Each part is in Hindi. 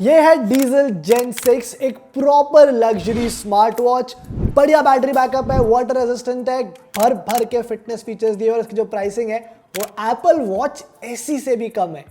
ये है डीजल जेन 6, एक प्रॉपर लग्जरी स्मार्ट वॉच। बढ़िया बैटरी बैकअप है, वाटर रेजिस्टेंट है, भर भर के फिटनेस फीचर्स दिए और इसकी जो प्राइसिंग है वो एप्पल वॉच एसी से भी कम है।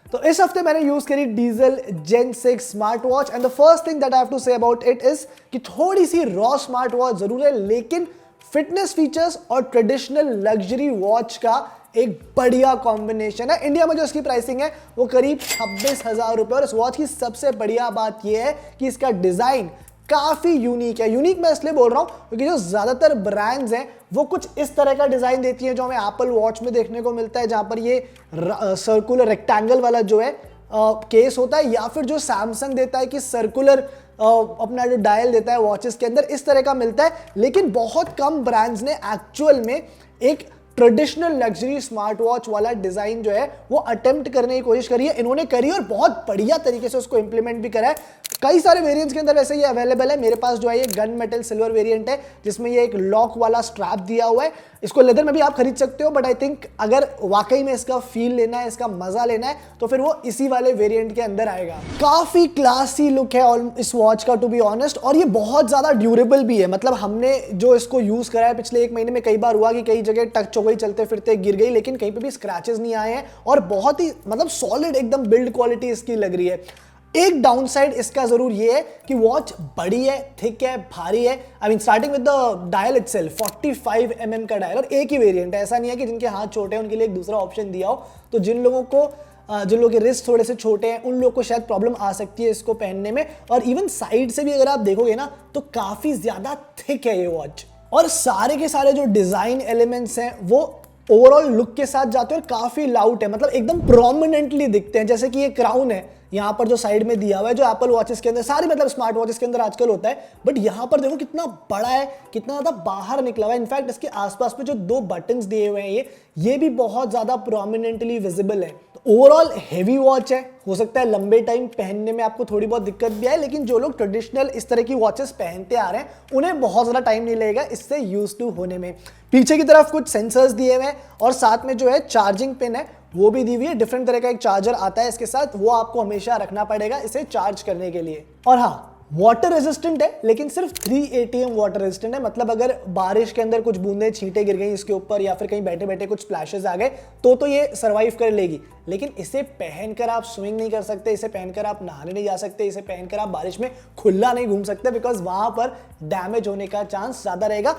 तो इस हफ्ते मैंने यूज करी Diesel Gen 6 smart watch and the first thing that I have to say about it is कि थोड़ी सी रॉ स्मार्ट वॉच जरूर है, लेकिन फिटनेस फीचर्स और ट्रेडिशनल लग्जरी वॉच का एक बढ़िया कॉम्बिनेशन है। इंडिया में जो इसकी प्राइसिंग है वो करीब 26,000 रुपए और इस वॉच की सबसे बढ़िया बात यह है कि इसका डिजाइन काफी यूनिक है। यूनिक मैं इसलिए बोल रहा हूं क्योंकि जो ज्यादातर ब्रांड्स हैं वो कुछ इस तरह का डिजाइन देती हैं जो हमें एप्पल वॉच में देखने को मिलता है, जहां पर ये सर्कुलर रेक्टेंगल वाला जो है केस होता है, या फिर जो सैमसंग देता है कि सर्कुलर अपना जो डायल देता है वॉचेस के अंदर, इस तरह का मिलता है। लेकिन बहुत कम ब्रांड्स ने एक्चुअल में एक ट्रेडिशनल लग्जरी स्मार्ट वॉच वाला डिजाइन जो है वो अटेम्प्ट करने की कोशिश करी है। इन्होंने करी और बहुत बढ़िया तरीके से उसको इंप्लीमेंट भी करा है। कई सारे वेरिएंट्स के अंदर वैसे ये अवेलेबल है। मेरे पास जो है ये गन मेटल सिल्वर वेरिएंट है जिसमें ये एक लॉक वाला स्ट्रैप दिया हुआ है। इसको लेदर में भी आप खरीद सकते हो, बट आई थिंक अगर वाकई में इसका फील लेना है, इसका मजा लेना है, तो फिर वो इसी वाले वेरिएंट के अंदर आएगा। काफी क्लासी लुक है इस वॉच का, टू बी ऑनेस्ट, और ये बहुत ज्यादा ड्यूरेबल भी है। मतलब हमने जो इसको यूज करा है पिछले 1 महीने में, कई बार हुआ कि कई जगह टच हो गई, चलते फिरते गिर गई, लेकिन कहीं पे भी स्क्रैचेस नहीं आए हैं और बहुत ही मतलब सॉलिड एकदम बिल्ड क्वालिटी इसकी लग रही है। एक डाउनसाइड इसका जरूर ये है कि वॉच बड़ी है, थिक है, भारी है। I mean starting with the dial itself 45 mm का डायल, और एक ही वेरिएंट है। ऐसा नहीं है कि जिनके हाथ छोटे हैं उनके लिए एक दूसरा ऑप्शन दिया हो। तो जिन लोगों के रिस्ट थोड़े से छोटे हैं उन लोगों को शायद प्रॉब्लम आ सकती है इसको पहनने में। और इवन साइड से भी अगर आप देखोगे ना तो काफी ज्यादा थिक है ये वॉच, और सारे के सारे जो डिजाइन एलिमेंट्स हैं वो ओवरऑल लुक के साथ जाते हैं और काफी लाउड है, मतलब एकदम प्रोमिनेंटली दिखते हैं। जैसे कि ये क्राउन है यहाँ पर जो साइड में दिया हुआ है, जो एप्पल वॉचेस के अंदर, सारी मतलब स्मार्ट वॉचेस के अंदर आजकल होता है, बट यहाँ पर देखो कितना बड़ा है, कितना ज्यादा बाहर निकला हुआ है। इनफैक्ट इसके आसपास में जो 2 बटन्स दिए हुए हैं ये भी बहुत ज्यादा प्रोमिनेंटली विजिबल है। ओवरऑल हेवी वॉच है, हो सकता है लंबे टाइम पहनने में आपको थोड़ी बहुत दिक्कत भी आए, लेकिन जो लोग ट्रेडिशनल इस तरह की वॉचेस पहनते आ रहे हैं उन्हें बहुत ज़्यादा टाइम नहीं लगेगा इससे यूज टू होने में। पीछे की तरफ कुछ सेंसर्स दिए हुए हैं और साथ में जो है चार्जिंग पिन है वो भी दी हुई है। डिफरेंट तरह का एक चार्जर आता है इसके साथ, वो आपको हमेशा रखना पड़ेगा इसे चार्ज करने के लिए। और हाँ, वाटर रेजिस्टेंट है, लेकिन सिर्फ 3 ATM वाटर रेजिस्टेंट है। मतलब अगर बारिश के अंदर कुछ बूंदे छींटे गिर गई इसके ऊपर, या फिर कहीं बैठे बैठे कुछ स्प्लैशेस आ गए तो ये सर्वाइव कर लेगी। लेकिन इसे पहनकर आप स्विमिंग नहीं कर सकते, इसे पहनकर आप नहाने नहीं जा सकते, इसे पहनकर आप बारिश में खुला नहीं घूम सकते, बिकॉज वहां पर डैमेज होने का चांस ज्यादा रहेगा।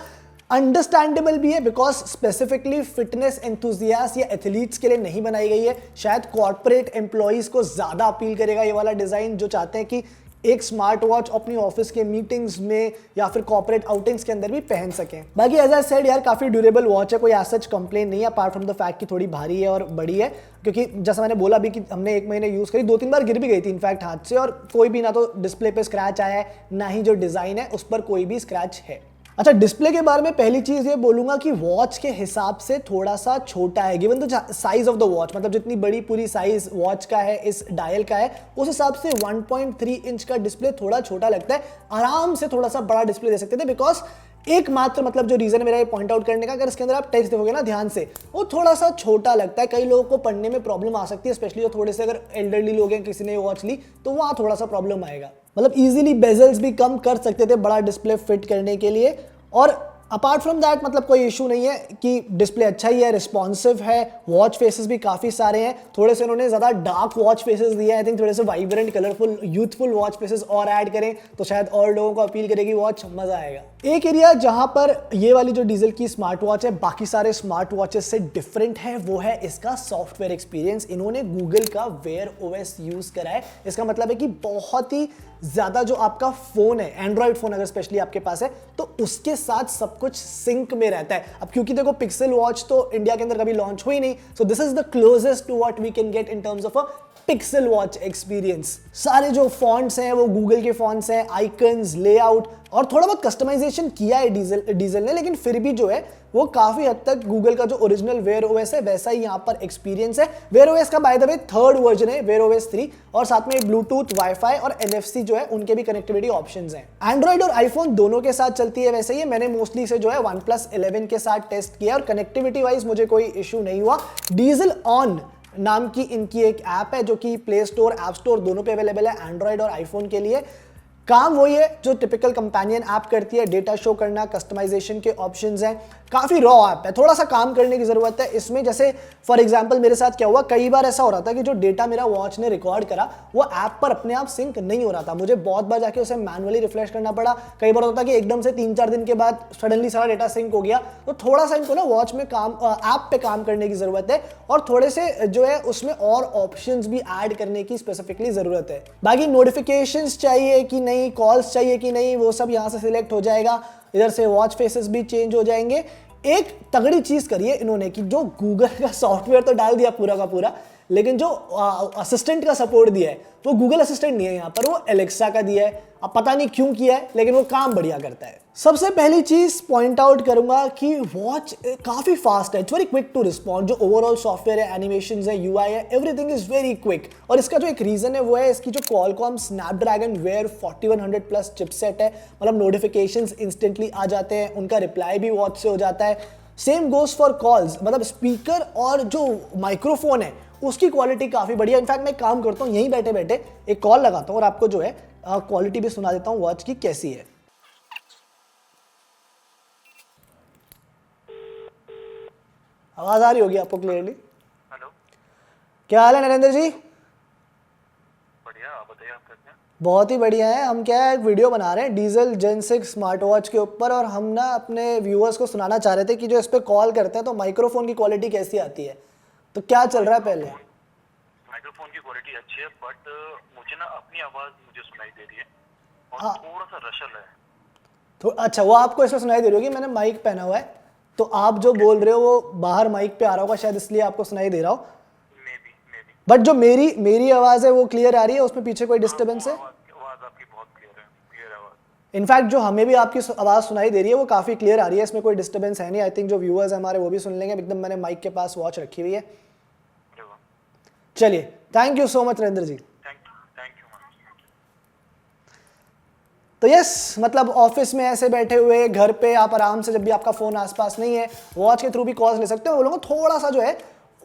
अंडरस्टैंडेबल भी है बिकॉज स्पेसिफिकली फिटनेस एंथुजियास्ट या एथलीट्स के लिए नहीं बनाई गई है। शायद कॉर्पोरेट एम्प्लॉइज को ज्यादा अपील करेगा ये वाला डिजाइन, जो चाहते हैं कि एक स्मार्ट वॉच अपनी ऑफिस के मीटिंग्स में या फिर कॉर्पोरेट आउटिंग्स के अंदर भी पहन सकें। बाकी एज आई सेड यार, काफी ड्यूरेबल वॉच है, कोई एज सच कंप्लेन नहीं है, अपार्ट फ्रॉम द फैक्ट कि थोड़ी भारी है और बड़ी है। क्योंकि जैसा मैंने बोला भी कि हमने 1 महीने यूज करी, 2-3 बार गिर भी गई थी इनफैक्ट हाथ से, और कोई भी ना तो डिस्प्ले पे स्क्रैच आया है, ना ही जो डिजाइन है उस पर कोई भी स्क्रैच है। अच्छा, डिस्प्ले के बारे में पहली चीज ये बोलूंगा कि वॉच के हिसाब से थोड़ा सा छोटा है, given the size of the watch. मतलब जितनी बड़ी पूरी साइज वॉच का है, इस डायल का है, उस हिसाब से 1.3 इंच का डिस्प्ले थोड़ा छोटा लगता है। आराम से थोड़ा सा बड़ा डिस्प्ले दे सकते थे, बिकॉज एकमात्र मतलब जो रीजन मेरा ये पॉइंट आउट करने का, अगर इसके अंदर आप टेक्स्ट देखोगे ना ध्यान से, वो थोड़ा सा छोटा लगता है। कई लोगों को पढ़ने में प्रॉब्लम आ सकती है, स्पेशली जो थोड़े से अगर एल्डरली लोग हैं, किसी ने वॉच ली तो वहां थोड़ा सा प्रॉब्लम आएगा। मतलब इजीली बेजल्स भी कम कर सकते थे बड़ा डिस्प्ले फिट करने के लिए। और अपार्ट फ्रॉम दैट मतलब कोई इशू नहीं है कि डिस्प्ले अच्छा ही है, रिस्पॉन्सिव है, वॉच फेसेस भी काफी सारे हैं। थोड़े से उन्होंने ज्यादा डार्क वॉच फेसेस दिए हैं, आई थिंक थोड़े से vibrant, colourful, youthful watch faces और ऐड करें तो शायद और लोगों को अपील करेगी वॉच, मजा आएगा। एक एरिया जहां पर ये वाली जो डीजल की स्मार्ट वॉच है बाकी सारे स्मार्ट वॉचेस से डिफरेंट है, वो है इसका सॉफ्टवेयर एक्सपीरियंस। इन्होंने गूगल का वेयर OS यूज करा है। इसका मतलब है कि बहुत ही ज्यादा जो आपका फोन है, एंड्रॉइड फोन अगर स्पेशली आपके पास है, तो उसके साथ सब कुछ सिंक में रहता है। अब क्योंकि देखो पिक्सल वॉच तो इंडिया के अंदर कभी लॉन्च हुई नहीं, so this is the closest to what we can get in terms of a Pixel watch experience. सारे जो फॉन्ट्स हैं वो गूगल के फॉन्ट्स हैं, आइकन्स, लेआउट, और थोड़ा बहुत कस्टमाइजेशन किया है डीजल ने, लेकिन फिर भी जो है वो काफी हद तक गूगल का जो ओरिजिनल वेयर ओएस है वैसा ही यहाँ पर एक्सपीरियंस है। वेयर ओएस का by the way 3rd version है, वेयर ओएस 3, और साथ में ब्लूटूथ, वाईफाई और एनएफसी जो है उनके भी कनेक्टिविटी ऑप्शंस हैं। एंड्रॉइड और आईफोन दोनों के साथ चलती है वैसे ही। मैंने मोस्टली से जो है OnePlus 11 के साथ टेस्ट किया और कनेक्टिविटी वाइज मुझे कोई इशू नहीं हुआ। डीजल ऑन नाम की इनकी एक ऐप है जो कि प्ले स्टोर, ऐप स्टोर दोनों पे अवेलेबल है, एंड्रॉइड और आईफोन के लिए। काम वही है जो टिपिकल कंपेनियन ऐप करती है, डेटा शो करना, कस्टमाइजेशन के ऑप्शंस हैं। काफी रॉ ऐप है, थोड़ा सा काम करने की जरूरत है इसमें। जैसे फॉर एग्जांपल मेरे साथ क्या हुआ, कई बार ऐसा हो रहा था कि जो डेटा मेरा वॉच ने रिकॉर्ड करा वो ऐप पर अपने आप सिंक नहीं हो रहा था, मुझे बहुत बार जाके उसे मैनुअली रिफ्रेश करना पड़ा। कई बार होता था कि एकदम से 3-4 दिन के बाद सडनली सारा डेटा सिंक हो गया। तो थोड़ा सा इनको ना वॉच में काम, ऐप पे काम करने की जरूरत है और थोड़े से जो है उसमें और ऑप्शंस भी ऐड करने की स्पेसिफिकली जरूरत है। बाकी नोटिफिकेशंस चाहिए कि नहीं, कॉल्स चाहिए कि नहीं, वो सब यहाँ से सिलेक्ट हो जाएगा। इधर से वॉच फेसेस भी चेंज हो जाएंगे। एक तगड़ी चीज करिए इन्होंने कि जो गूगल का सॉफ्टवेयर तो डाल दिया पूरा का पूरा, लेकिन जो असिस्टेंट का सपोर्ट दिया है वो गूगल असिस्टेंट नहीं है, यहाँ पर वो एलेक्सा का दिया है। अब पता नहीं क्यों किया है, लेकिन वो काम बढ़िया करता है। सबसे पहली चीज पॉइंट आउट करूंगा कि वॉच काफी फास्ट है, it's very quick to respond. जो ओवरऑल सॉफ्टवेयर है, एनिमेशंस है, यूआई है, एवरीथिंग इज वेरी क्विक। और इसका जो एक रीजन है वो है इसकी जो Qualcomm Snapdragon Wear 4100 plus chipset है। मतलब नोटिफिकेशंस इंस्टेंटली आ जाते हैं, उनका रिप्लाई भी वॉच से हो जाता है। सेम गोज फॉर कॉल्स, मतलब स्पीकर और जो माइक्रोफोन है उसकी क्वालिटी काफी बढ़िया। इनफैक्ट मैं एक काम करता हूँ, यहीं बैठे बैठे एक कॉल लगाता हूँ और आपको जो है क्वालिटी भी सुना देता हूँ वॉच की कैसी है। आवाज आ रही होगी आपको क्लियरली। हेलो, क्या हाल है नरेंद्र जी? बढ़िया, आप बताइए, आप कैसे हैं? बहुत ही बढ़िया है। हम क्या है, एक वीडियो बना रहे हैं डीजल जेन 6 स्मार्ट वॉच के ऊपर, और हम ना अपने व्यूअर्स को सुनाना चाह रहे थे कि जो इस पे कॉल करते हैं तो माइक्रोफोन की क्वालिटी कैसी आती है। तो क्या चल रहा है पहले? माइक्रोफोन की क्वालिटी अच्छी है, बट मुझे ना अपनी आवाज मुझे सुनाई दे रही है और हाँ। थोड़ा सा रशल है। तो अच्छा, वो आपको इसमें सुनाई दे रही होगी, मैंने माइक पहना हुआ है तो आप जो बोल रहे हो वो बाहर माइक पे आ रहा होगा शायद, इसलिए आपको सुनाई दे रहा हो। मे बी बट जो मेरी आवाज है वो क्लियर आ रही है, उसमें पीछे कोई डिस्टर्बेंस है? आवाज आपकी बहुत क्लियर है, क्लियर आवाज। इनफैक्ट जो हमें भी आपकी आवाज सुनाई दे रही है वो काफी क्लियर आ रही है, इसमें कोई डिस्टर्बेंस है नहीं। आई थिंक जो व्यूअर्स हैं हमारे वो भी सुन लेंगे। एकदम मैंने माइक के पास वॉच रखी हुई है। चलिए, thank you so much Narendra ji. Thank you ma'am. तो यस, मतलब ऑफिस में ऐसे बैठे हुए, घर पे आप आराम से, जब भी आपका फोन आसपास नहीं है, वॉच के थ्रू भी कॉल्स ले सकते हो। बोलूँगा थोड़ा सा जो है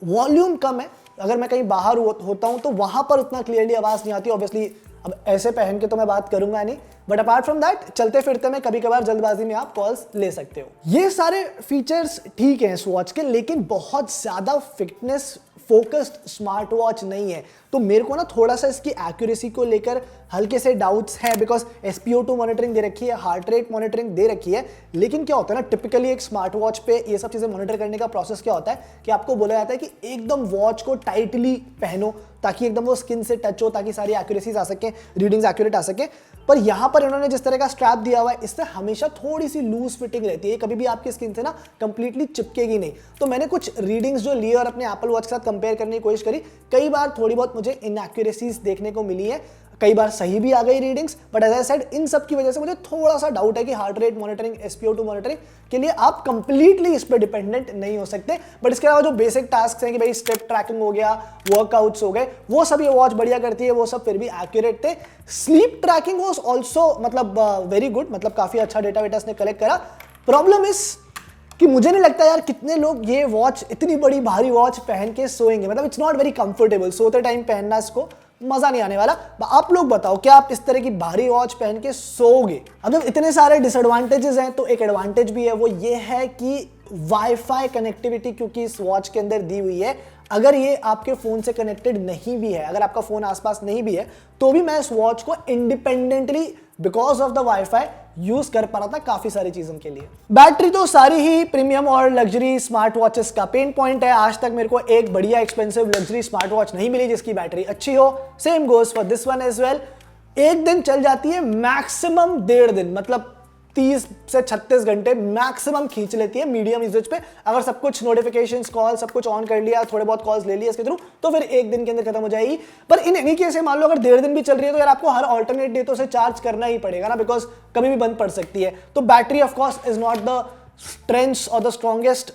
वॉल्यूम कम है, अगर मैं कहीं बाहर होता हूँ तो वहां पर उतना क्लियरली आवाज नहीं आती। ऑब्वियसली अब ऐसे पहन के तो मैं बात करूंगा नहीं, बट अपार्ट फ्रॉम दैट चलते फिरते में कभी कभार जल्दबाजी में आप कॉल्स ले सकते हो। ये सारे फीचर्स ठीक हैं इस वॉच के, लेकिन बहुत ज्यादा फिटनेस फोकस्ड स्मार्ट वॉच नहीं है। तो मेरे को ना थोड़ा सा इसकी एक्यूरेसी को लेकर हल्के से डाउट्स हैं, बिकॉज SpO2 मॉनिटरिंग दे रखी है, हार्ट रेट मॉनिटरिंग दे रखी है। लेकिन क्या होता है ना, टिपिकली एक स्मार्ट वॉच पे ये सब चीजें मॉनिटर करने का प्रोसेस क्या होता है कि आपको बोला जाता है कि एकदम वॉच को टाइटली पहनो ताकि एकदम वो स्किन से टच हो, ताकि सारी एक्यूरेसीज आ सके, रीडिंग्स एक्यूरेट आ सके। पर यहाँ पर इन्होंने जिस तरह का स्ट्रैप दिया हुआ है, इससे हमेशा थोड़ी सी लूज फिटिंग रहती है, कभी भी आपकी स्किन से ना कंप्लीटली चिपकेगी नहीं। तो मैंने कुछ रीडिंग्स जो लिए और अपने एप्पल वॉच के साथ कंपेयर करने की कोशिश करी, कई बार थोड़ी बहुत मुझे इनएक्यूरेसीज देखने को मिली है, कई बार सही भी आ गई readings. But as I said, इन सब की वजह से मुझे थोड़ा सा डाउट है कि heart rate monitoring, SpO2 monitoring के लिए आप कंप्लीटली इस पे डिपेंडेंट नहीं हो सकते। बट इसके अलावा जो बेसिक टास्क हैं कि भाई स्टेप ट्रैकिंग हो गया, वर्कआउट्स हो गए, वो सब ये वॉच बढ़िया करती है, वो सब फिर भी एक्यूरेट थे। स्लीप ट्रैकिंग वाज आल्सो मतलब वेरी गुड, मतलब काफी अच्छा डेटा वेटा इसने कलेक्ट करा। प्रॉब्लम इज कि मुझे नहीं लगता यार कितने लोग ये वॉच, इतनी बड़ी भारी वॉच पहन के सोएंगे। मतलब इट्स नॉट वेरी कंफर्टेबल, सोते टाइम पहनना इसको मजा नहीं आने वाला। आप लोग बताओ, क्या आप इस तरह की भारी वॉच पहन के सोओगे? अगर इतने सारे डिसएडवांटेजेस हैं तो एक एडवांटेज भी है, वो ये है कि वाईफाई कनेक्टिविटी क्योंकि इस वॉच के अंदर दी हुई है, अगर ये आपके फोन से कनेक्टेड नहीं भी है, अगर आपका फोन आसपास नहीं भी है, तो भी मैं इस वॉच को independently because of the wifi use कर पा रहा था काफी सारी चीजों के लिए। बैटरी तो सारी ही प्रीमियम और लग्जरी स्मार्ट वॉचेस का पेन पॉइंट है। आज तक मेरे को एक बढ़िया एक्सपेंसिव लग्जरी स्मार्ट वॉच नहीं मिली जिसकी बैटरी अच्छी हो। Same goes for this one as well. एक दिन चल जाती है, मैक्सिमम 1.5 दिन, मतलब 30 से 36 घंटे मैक्सिमम खींच लेती है मीडियम यूजेज पे। अगर सब कुछ नोटिफिकेशंस, कॉल सब कुछ ऑन कर लिया, थोड़े बहुत कॉल्स ले लिया इसके थ्रू, तो फिर एक दिन के अंदर खत्म हो जाएगी। पर इन एनी केस मान लो अगर 1.5 दिन भी चल रही है तो यार आपको हर ऑल्टरनेट डे तो उसे चार्ज करना ही पड़ेगा ना, बिकॉज कभी भी बंद पड़ सकती है। तो battery of course is not the strengths और the strongest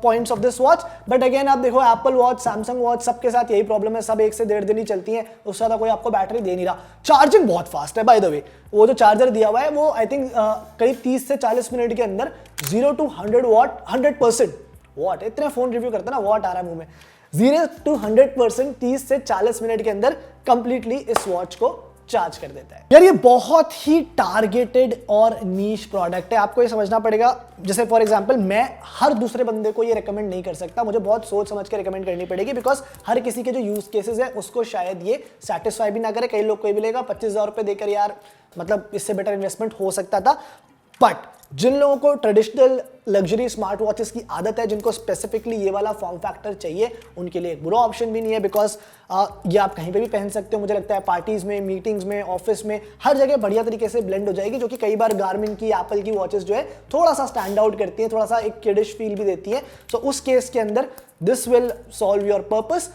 points of this watch. But again आप देखो एप्पल वॉच, सैमसंग वॉच, सबके साथ यही प्रॉब्लम है, सब 1 से 1.5 दिन ही चलती हैं, उससे ज़्यादा कोई आपको बैटरी दे नहीं रहा. चार्जिंग बहुत फास्ट है बाय द वे. वो जो चार्जर दिया हुआ है वो आई थिंक करीब 30 से 40 मिनट के अंदर 0 to 100 वॉट 100% वॉट, इतने फोन रिव्यू करते हैं ना, वॉट आ रहा है मुंह में, 0 to 100% 30 से 40 मिनट के अंदर कंप्लीटली इस वॉच को चार्ज कर देता है. यार ये बहुत ही टारगेटेड और नीश प्रोडक्ट है, आपको ये समझना पड़ेगा. जैसे फॉर एग्जांपल मैं हर दूसरे बंदे को ये रेकमेंड नहीं कर सकता, मुझे बहुत सोच समझ के रेकमेंड करनी पड़ेगी, बिकॉज हर किसी के जो यूज केसेस है उसको शायद ये सेटिस्फाई भी ना करे. कई लोग कोई भी लेगा 25,000 रुपए देकर, यार मतलब इससे बेटर इन्वेस्टमेंट हो सकता था. बट जिन लोगों को ट्रेडिशनल लग्जरी स्मार्ट वॉचेस की आदत है, जिनको स्पेसिफिकली ये वाला फॉर्म फैक्टर चाहिए, उनके लिए एक बुरा ऑप्शन भी नहीं है, बिकॉज ये आप कहीं पे भी पहन सकते हो. मुझे लगता है पार्टीज में, मीटिंग्स में, ऑफिस में, हर जगह बढ़िया तरीके से ब्लेंड हो जाएगी, जो कि कई बार गार्मिन की, एप्पल की वॉचेस जो है थोड़ा सा स्टैंड आउट करती हैं, थोड़ा सा एक किडिश फील भी देती हैं. सो उस केस के अंदर this will solve your purpose.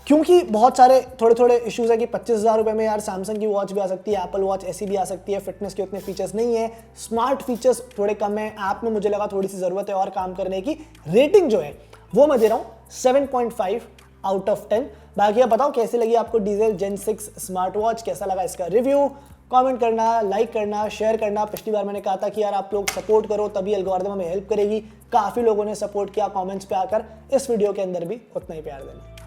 क्योंकि बहुत सारे थोड़े थोड़े इश्यूज है कि 25,000 रुपए में यार सैमसंग की वॉच भी आ सकती है, एप्पल वॉच ऐसी भी आ सकती है, फिटनेस के उतने फीचर्स नहीं है, स्मार्ट फीचर्स थोड़े कम है, ऐप में मुझे लगा थोड़ी सी जरूरत है और काम करने की. रेटिंग जो है वो मैं दे रहा हूँ 7.5 आउट ऑफ 10. बाकी आप बताओ कैसी लगी आपको डीजल जेन 6 स्मार्ट वॉच, कैसा लगा इसका रिव्यू, कमेंट करना, लाइक करना, शेयर करना. पिछली बार मैंने कहा था कि यार आप लोग सपोर्ट करो तभी एल्गोरिथम हमें हेल्प करेगी. काफी लोगों ने सपोर्ट किया कमेंट्स पे आकर. इस वीडियो के अंदर भी उतना ही प्यार देना.